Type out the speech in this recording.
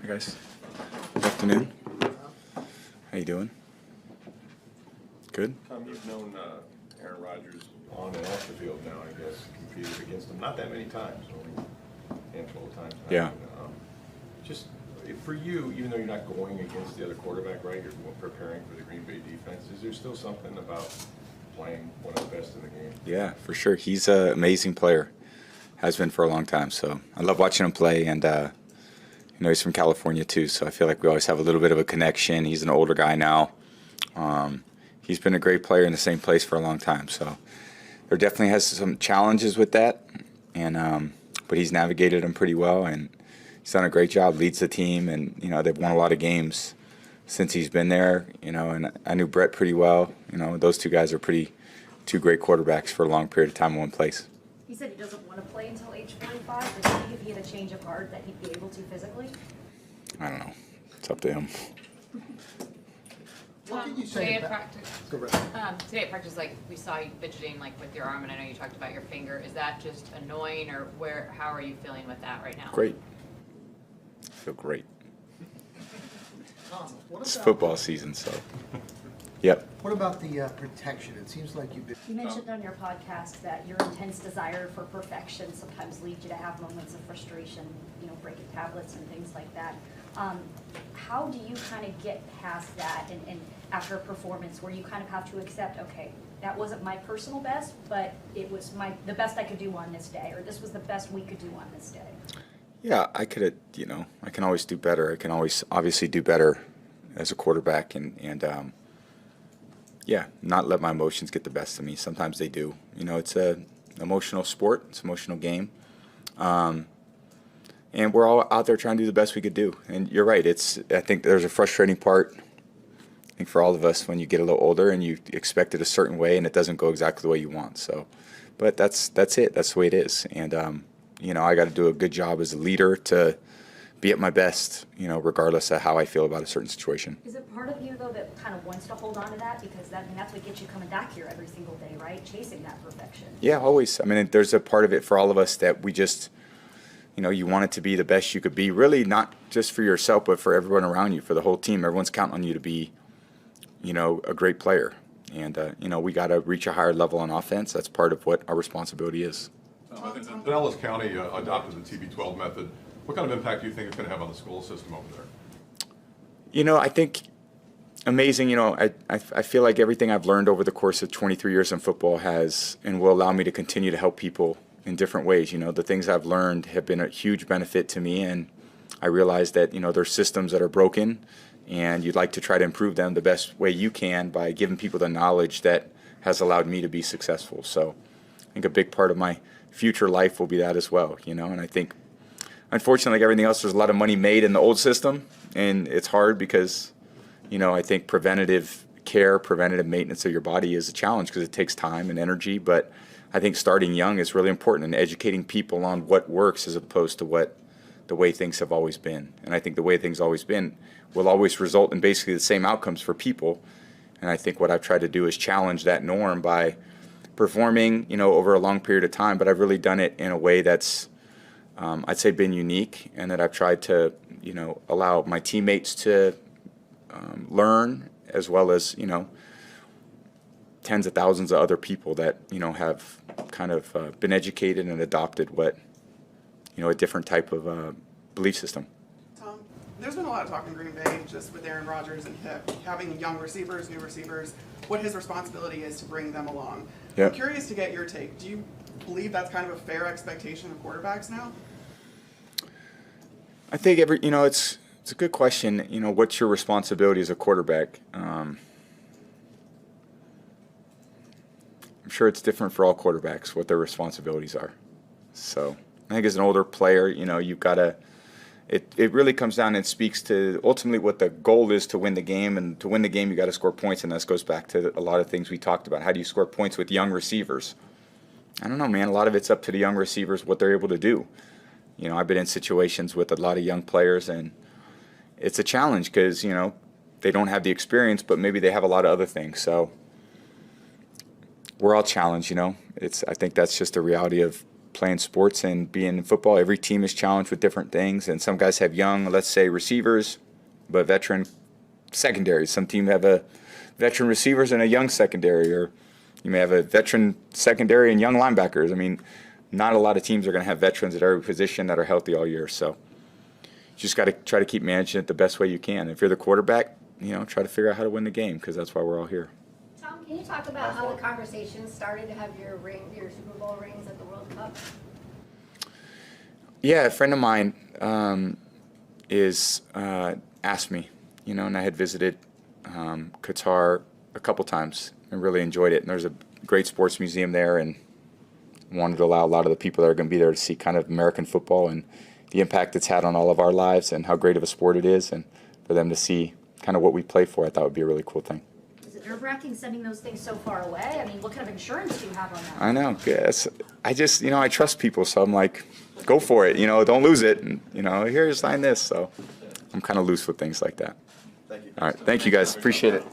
Guys. Good afternoon. How you doing? Good? Tom, you've known Aaron Rodgers on and off the field now, I guess, competed against him not that many times, only a handful of times now. Yeah. And, just for you, even though you're not going against the other quarterback, right, you're preparing for the Green Bay defense, is there still something about playing one of the best in the game? Yeah, for sure. He's an amazing player. Has been for a long time. So I love watching him play, and he's from California too, so I feel like we always have a little bit of a connection. He's an older guy now. He's been a great player in the same place for a long time. So there definitely has some challenges with that, and but he's navigated them pretty well, and he's done a great job. Leads the team, and they've won a lot of games since he's been there. And I knew Brett pretty well. Those two guys are two great quarterbacks for a long period of time in one place. He said he doesn't want to play until age 45. Does he think if he had a change of heart that he'd be able to physically? I don't know. It's up to him. What can you say today about at practice, like we saw you fidgeting like with your arm, and I know you talked about your finger. Is that just annoying, or how are you feeling with that right now? Great. I feel great. what It's about, football season, so. Yep. What about the protection? It seems like you've been. You mentioned on your podcast that your intense desire for perfection sometimes leads you to have moments of frustration, breaking tablets and things like that. How do you kind of get past that and after a performance where you kind of have to accept, okay, that wasn't my personal best, but it was the best I could do on this day, or this was the best we could do on this day? Yeah, I could, I can always do better. I can always obviously do better as a quarterback and not let my emotions get the best of me. Sometimes they do. It's an emotional sport. It's an emotional game. And we're all out there trying to do the best we could do. And you're right. I think there's a frustrating part, I think, for all of us when you get a little older and you expect it a certain way and it doesn't go exactly the way you want. So, but that's it. That's the way it is. And, I got to do a good job as a leader to be at my best, regardless of how I feel about a certain situation. Is it part of you, though, that kind of wants to hold on to that? Because that's what gets you coming back here every single day, right? Chasing that perfection. Yeah, always. I mean, there's a part of it for all of us that we just, you want it to be the best you could be, really not just for yourself, but for everyone around you, for the whole team. Everyone's counting on you to be, a great player. And, we got to reach a higher level on offense. That's part of what our responsibility is. Dallas County adopted the TB12 method. What kind of impact do you think it's going to have on the school system over there? I think amazing. I feel like everything I've learned over the course of 23 years in football has and will allow me to continue to help people in different ways. The things I've learned have been a huge benefit to me, and I realize that, there's systems that are broken, and you'd like to try to improve them the best way you can by giving people the knowledge that has allowed me to be successful. So I think a big part of my future life will be that as well, and I think, unfortunately, like everything else, there's a lot of money made in the old system, and it's hard because, I think preventative care, preventative maintenance of your body is a challenge because it takes time and energy, but I think starting young is really important and educating people on what works as opposed to the way things have always been. And I think the way things always been will always result in basically the same outcomes for people. And I think what I've tried to do is challenge that norm by performing, over a long period of time, but I've really done it in a way that's, I'd say, been unique, and that I've tried to, allow my teammates to learn, as well as, tens of thousands of other people that, have kind of been educated and adopted a different type of belief system. Tom, there's been a lot of talk in Green Bay just with Aaron Rodgers and having young receivers, new receivers, what his responsibility is to bring them along. Yeah. I'm curious to get your take. Do you believe that's kind of a fair expectation of quarterbacks now? I think it's a good question. What's your responsibility as a quarterback? I'm sure it's different for all quarterbacks what their responsibilities are. So I think as an older player, you've got to. It really comes down and speaks to ultimately what the goal is to win the game, and to win the game you got to score points, and this goes back to a lot of things we talked about. How do you score points with young receivers? I don't know, man. A lot of it's up to the young receivers what they're able to do. I've been in situations with a lot of young players, and it's a challenge because, they don't have the experience, but maybe they have a lot of other things. So we're all challenged, I think that's just the reality of playing sports and being in football. Every team is challenged with different things, and some guys have young, let's say, receivers, but veteran secondaries. Some teams have a veteran receivers and a young secondary, or you may have a veteran secondary and young linebackers. I mean, not a lot of teams are going to have veterans at every position that are healthy all year. So you just got to try to keep managing it the best way you can. If you're the quarterback, try to figure out how to win the game, because that's why we're all here. Tom, can you talk about how the conversation started to have your Super Bowl rings at the World Cup? Yeah, a friend of mine asked me, and I had visited Qatar a couple times and really enjoyed it. And there's a great sports museum there, and wanted to allow a lot of the people that are going to be there to see kind of American football and the impact it's had on all of our lives and how great of a sport it is, and for them to see kind of what we play for. I thought would be a really cool thing. Is it nerve-wracking sending those things so far away? I mean, what kind of insurance do you have on that? I know. Yes. I just, I trust people, so I'm like, go for it. Don't lose it. And, here, sign this. So I'm kind of loose with things like that. Thank you. All right. Thank you, guys. Appreciate it.